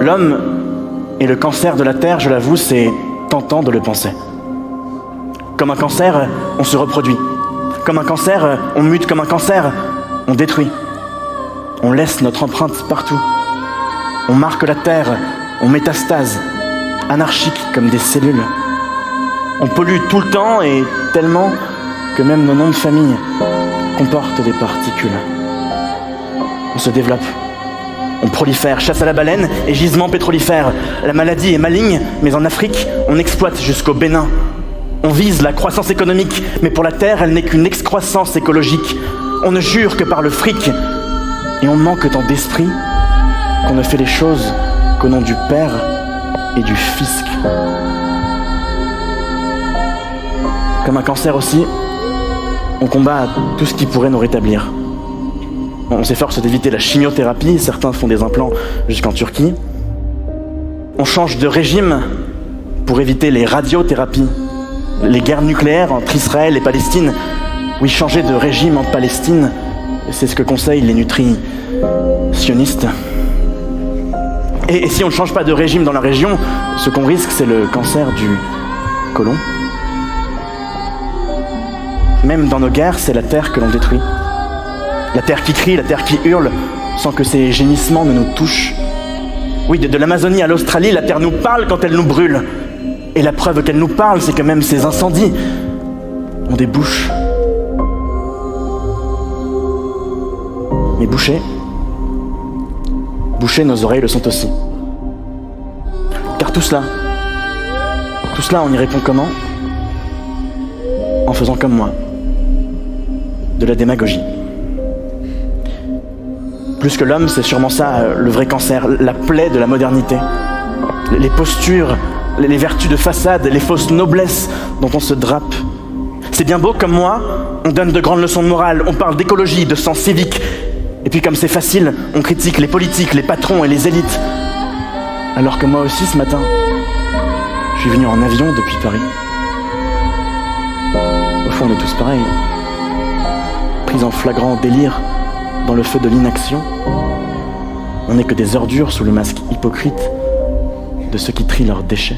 L'homme est le cancer de la Terre, je l'avoue, c'est tentant de le penser. Comme un cancer, on se reproduit. Comme un cancer, on mute. Comme un cancer, on détruit. On laisse notre empreinte partout. On marque la Terre, on métastase, anarchique comme des cellules. On pollue tout le temps et tellement que même nos noms de famille comportent des particules. On se développe. On prolifère, chasse à la baleine et gisement pétrolifère. La maladie est maligne, mais en Afrique, on exploite jusqu'au Bénin. On vise la croissance économique, mais pour la Terre, elle n'est qu'une excroissance écologique. On ne jure que par le fric, et on manque tant d'esprit qu'on ne fait les choses qu'au nom du Père et du Fisc. Comme un cancer aussi, on combat tout ce qui pourrait nous rétablir. On s'efforce d'éviter la chimiothérapie, certains font des implants jusqu'en Turquie. On change de régime pour éviter les radiothérapies, les guerres nucléaires entre Israël et Palestine. Oui, changer de régime en Palestine, c'est ce que conseillent les nutritionnistes. Et si on ne change pas de régime dans la région, ce qu'on risque, c'est le cancer du côlon. Même dans nos guerres, c'est la terre que l'on détruit. La terre qui crie, la terre qui hurle, sans que ses gémissements ne nous touchent. Oui, de l'Amazonie à l'Australie, la terre nous parle quand elle nous brûle. Et la preuve qu'elle nous parle, c'est que même ces incendies ont des bouches. Mais boucher, nos oreilles le sont aussi. Car tout cela, on y répond comment? En faisant comme moi, de la démagogie. Plus que l'homme, c'est sûrement ça, le vrai cancer, la plaie de la modernité. Les postures, les vertus de façade, les fausses noblesses dont on se drape. C'est bien beau comme moi, on donne de grandes leçons de morale, on parle d'écologie, de sens civique. Et puis comme c'est facile, on critique les politiques, les patrons et les élites. Alors que moi aussi ce matin, je suis venu en avion depuis Paris. Au fond, on est tous pareils. Pris en flagrant délire dans le feu de l'inaction. On n'est que des ordures sous le masque hypocrite de ceux qui trient leurs déchets.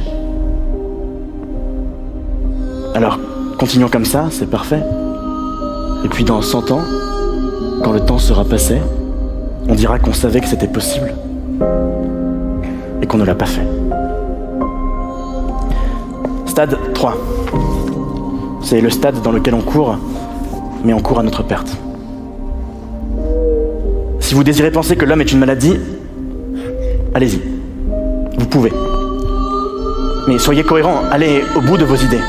Alors, continuons comme ça, c'est parfait. Et puis dans 100 ans, quand le temps sera passé, on dira qu'on savait que c'était possible et qu'on ne l'a pas fait. Stade 3. C'est le stade dans lequel on court, mais on court à notre perte. Si vous désirez penser que l'homme est une maladie, allez-y. Vous pouvez. Mais soyez cohérents, allez au bout de vos idées.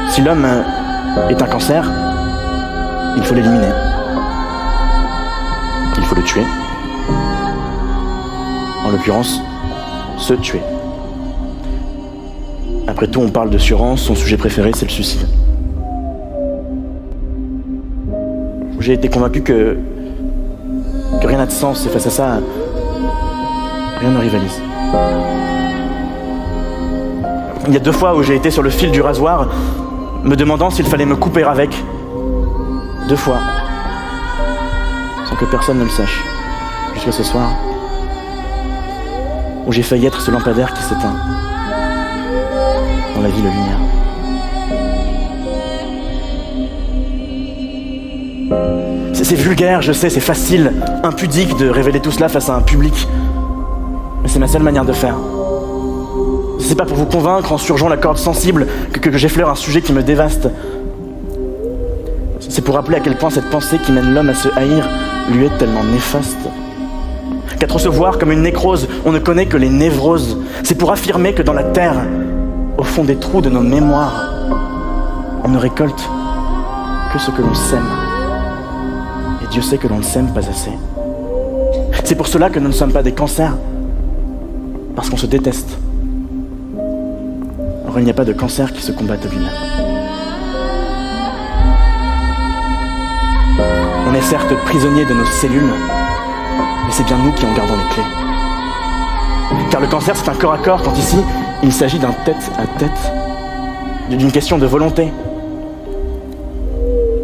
Si l'homme est un cancer, il faut l'éliminer. Il faut le tuer. En l'occurrence, se tuer. Après tout, on parle de Sciurance, son sujet préféré, c'est le suicide. J'ai été convaincu que rien n'a de sens, et face à ça, rien ne rivalise. Il y a 2 fois où j'ai été sur le fil du rasoir, me demandant s'il fallait me couper avec. 2 fois. Sans que personne ne le sache. Jusqu'à ce soir, où j'ai failli être ce lampadaire qui s'éteint. Dans la ville lumière. C'est vulgaire, je sais, c'est facile, impudique de révéler tout cela face à un public. Mais c'est ma seule manière de faire. C'est pas pour vous convaincre en surgeant la corde sensible que j'effleure un sujet qui me dévaste. C'est pour rappeler à quel point cette pensée qui mène l'homme à se haïr lui est tellement néfaste. Qu'à trop se voir comme une nécrose, on ne connaît que les névroses. C'est pour affirmer que dans la terre, au fond des trous de nos mémoires, on ne récolte que ce que l'on sème. Et Dieu sait que l'on ne sème pas assez. C'est pour cela que nous ne sommes pas des cancers, parce qu'on se déteste. Or, il n'y a pas de cancer qui se combatte lui-même. On est certes prisonniers de nos cellules, mais c'est bien nous qui en gardons les clés. Car le cancer, c'est un corps à corps, quand ici, Il s'agit d'un tête-à-tête, d'une question de volonté.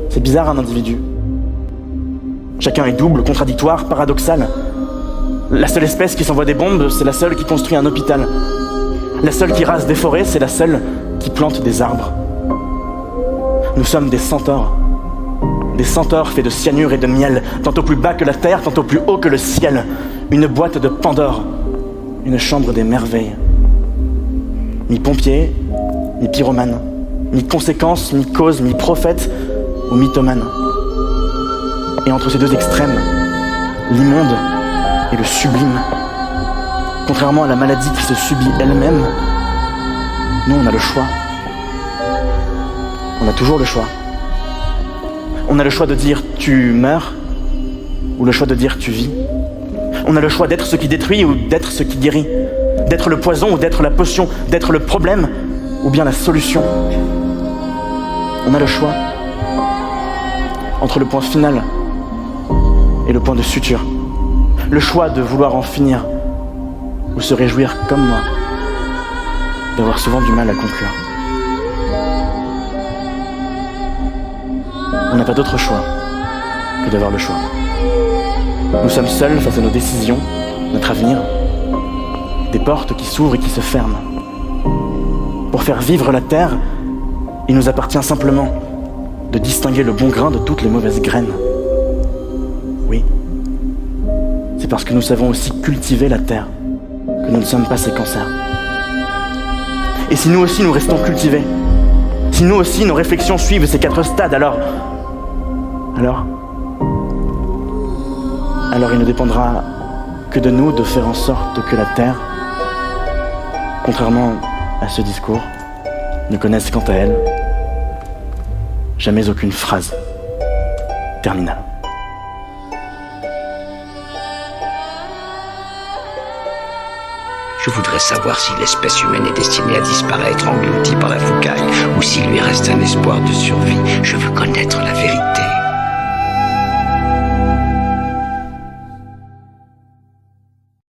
C'est bizarre un individu. Chacun est double, contradictoire, paradoxal. La seule espèce qui s'envoie des bombes, c'est la seule qui construit un hôpital. La seule qui rase des forêts, c'est la seule qui plante des arbres. Nous sommes des centaures. Des centaures faits de cyanure et de miel, tantôt plus bas que la terre, tantôt plus haut que le ciel. Une boîte de Pandore, une chambre des merveilles. Mi-pompier, mi-pyromane, mi-conséquence, mi-cause, mi-prophète ou mythomane. Et entre ces deux extrêmes, l'immonde et le sublime. Contrairement à la maladie qui se subit elle-même, nous on a le choix. On a toujours le choix. On a le choix de dire tu meurs ou le choix de dire tu vis. On a le choix d'être ce qui détruit ou d'être ce qui guérit. D'être le poison ou d'être la potion. D'être le problème ou bien la solution. On a le choix entre le point final et le point de suture. Le choix de vouloir en finir ou se réjouir comme moi d'avoir souvent du mal à conclure. On n'a pas d'autre choix que d'avoir le choix. Nous sommes seuls face à nos décisions, notre avenir, des portes qui s'ouvrent et qui se ferment. Pour faire vivre la terre, il nous appartient simplement de distinguer le bon grain de toutes les mauvaises graines. Oui, c'est parce que nous savons aussi cultiver la terre que nous ne sommes pas ces cancers. Et si nous aussi nous restons cultivés, si nous aussi nos réflexions suivent ces 4 stades, alors il ne dépendra que de nous de faire en sorte que la terre, contrairement à ce discours, ne connaisse quant à elle jamais aucune phrase terminale. Je voudrais savoir si l'espèce humaine est destinée à disparaître engloutie par la foucaille ou s'il lui reste un espoir de survie. Je veux connaître la vérité.